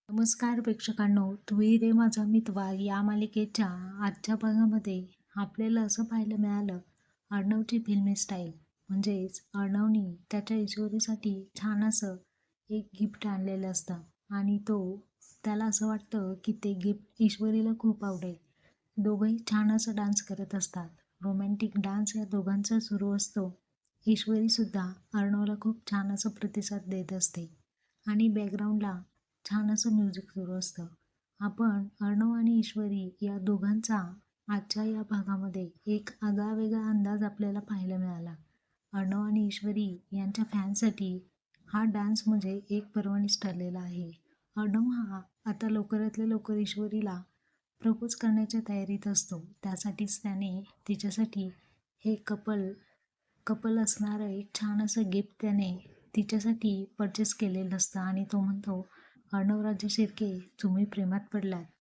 नमस्कार प्रेक्षकांनो, तूही रे माझा मितवा या मालिकेच्या आजच्या भागामध्ये आपल्याला असं पाहायला मिळालं, अर्णवची फिल्मी स्टाईल म्हणजेच अर्णवनी त्याच्या ईश्वरीसाठी छान असं एक गिफ्ट आणलेलं असतं आणि त्याला असं वाटतं की ते गिफ्ट ईश्वरीला खूप आवडेल. दोघंही छान असं डान्स करत असतात. रोमॅन्टिक डान्स या दोघांचा सुरू असतो. ईश्वरीसुद्धा अर्णवला खूप छान असं प्रतिसाद देत असते आणि बॅकग्राऊंडला छान असं म्युझिक सुरू असतं. आपण अर्णव आणि ईश्वरी या दोघांचा आजच्या या भागामध्ये एक आगळावेगळा अंदाज आपल्याला पाहायला मिळाला. अर्णव आणि ईश्वरी यांच्या फॅन्ससाठी हा डान्स म्हणजे एक पर्वणीच ठरलेला आहे. अर्णव हा आता लवकरातल्या लवकर ईश्वरीला प्रपोज करण्याच्या तयारीत असतो. त्यासाठीच त्याने तिच्यासाठी हे कपल कपल असणारं एक छान असं गिफ्ट त्याने तिच्यासाठी परचेस केलेलं असतं आणि तो म्हणतो, अर्णवराजे शिर्के, तुम्ही प्रेमात पडलात.